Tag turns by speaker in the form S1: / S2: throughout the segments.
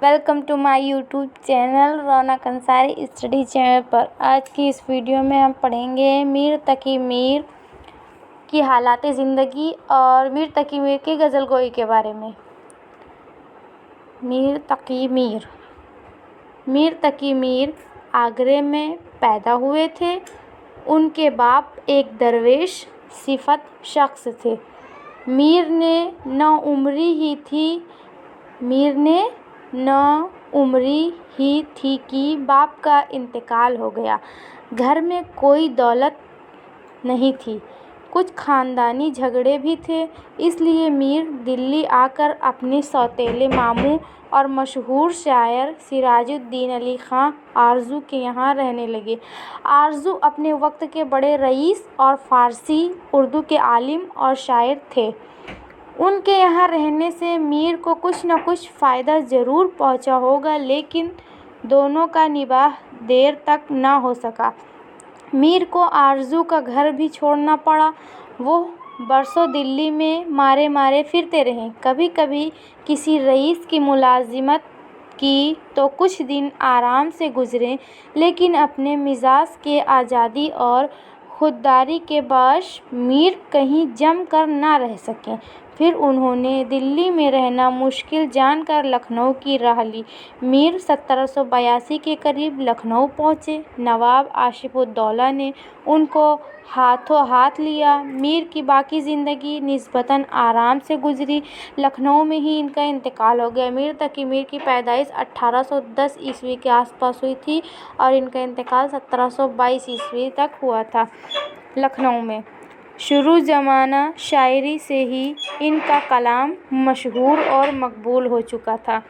S1: Welcome to my YouTube channel Raunak Ansari study channel पर। आज की इस वीडियो में हम पढ़ेंगे मीर तकी मीर की हालात ज़िंदगी और मीर तकी मीर की गज़लगोई के बारे में। मीर तकी मीर आगरे में पैदा हुए थे। उनके बाप एक दरवेश सिफत शख्स थे। मीर ने नौउम्री ही थी कि बाप का इंतकाल हो गया। घर में कोई दौलत नहीं थी, कुछ ख़ानदानी झगड़े भी थे। इसलिए मीर दिल्ली आकर अपने सौतेले मामू और मशहूर शायर सिराजुद्दीन अली ख़ां आरज़ू के यहाँ रहने लगे। आरज़ू अपने वक्त के बड़े रईस और फ़ारसी उर्दू के आलिम और शायर थे। उनके यहाँ रहने से मीर को कुछ न कुछ फ़ायदा ज़रूर पहुँचा होगा, लेकिन दोनों का निबाह देर तक न हो सका। मीर को आरज़ू का घर भी छोड़ना पड़ा। वो बरसों दिल्ली में मारे फिरते रहे। कभी कभी किसी रईस की मुलाजिमत की तो कुछ दिन आराम से गुज़रे, लेकिन अपने मिजाज के आज़ादी और खुददारी के बायस मीर कहीं जम कर ना रह सके। फिर उन्होंने दिल्ली में रहना मुश्किल जानकर लखनऊ की राह ली। मीर 1782 के करीब लखनऊ पहुँचे। नवाब आसिफउद्दौला ने उनको हाथों हाथ लिया। मीर की बाकी ज़िंदगी निस्बतन आराम से गुजरी। लखनऊ में ही इनका इंतकाल हो गया। मीर तकी मीर की पैदाइश 1810 ईस्वी के आसपास हुई थी और इनका इंतकाल 1722 ईस्वी तक हुआ था लखनऊ में। शुरू ज़माना शायरी से ही इनका कलाम मशहूर और मकबूल हो चुका था।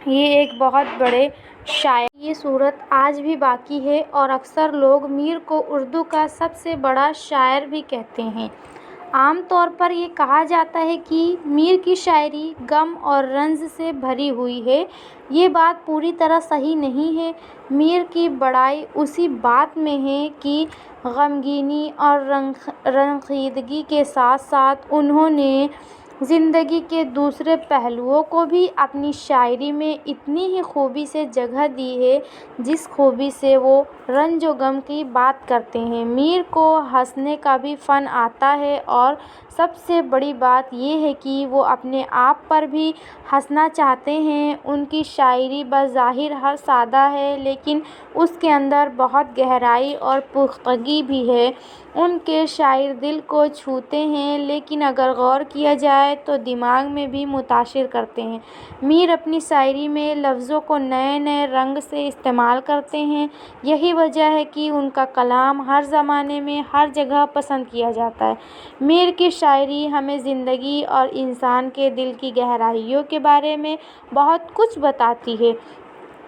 S1: ये एक बहुत बड़े शायर। ये सूरत आज भी बाकी है और अक्सर लोग मीर को उर्दू का सबसे बड़ा शायर भी कहते हैं। आम तौर पर ये कहा जाता है कि मीर की शायरी गम और रंज से भरी हुई है। ये बात पूरी तरह सही नहीं है। मीर की बड़ाई उसी बात में है कि गमगीनी और रंजीदगी के साथ साथ उन्होंने ज़िंदगी के दूसरे पहलुओं को भी अपनी शायरी में इतनी ही खूबी से जगह दी है जिस खूबी से वो रंज व गम की बात करते हैं। मीर को हंसने का भी फ़न आता है और सबसे बड़ी बात ये है कि वो अपने आप पर भी हंसना चाहते हैं। उनकी शायरी बज़ाहिर हर सादा है, लेकिन उसके अंदर बहुत गहराई और पुख्तगी भी है। उनके शायर दिल को छूते हैं, लेकिन अगर गौर किया जाए तो दिमाग में भी मुतासिर करते हैं। मीर अपनी शायरी में लफ्ज़ों को नए नए रंग से इस्तेमाल करते हैं। यही वजह है कि उनका कलाम हर ज़माने में हर जगह पसंद किया जाता है। मीर की शायरी हमें ज़िंदगी और इंसान के दिल की गहराइयों के बारे में बहुत कुछ बताती है।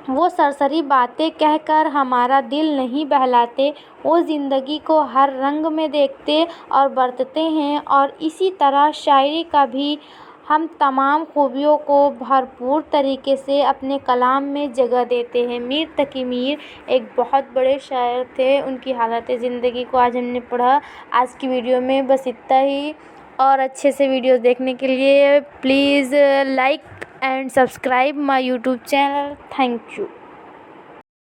S1: वो सरसरी बातें कहकर हमारा दिल नहीं बहलाते, वो ज़िंदगी को हर रंग में देखते और बरतते हैं। और इसी तरह शायरी का भी हम तमाम खूबियों को भरपूर तरीके से अपने कलाम में जगह देते हैं। मीर तकी मीर एक बहुत बड़े शायर थे। उनकी हालत ज़िंदगी को आज हमने पढ़ा। आज की वीडियो में बस इतना ही। और अच्छे से वीडियोस देखने के लिए please like and subscribe my YouTube channel. Thank you.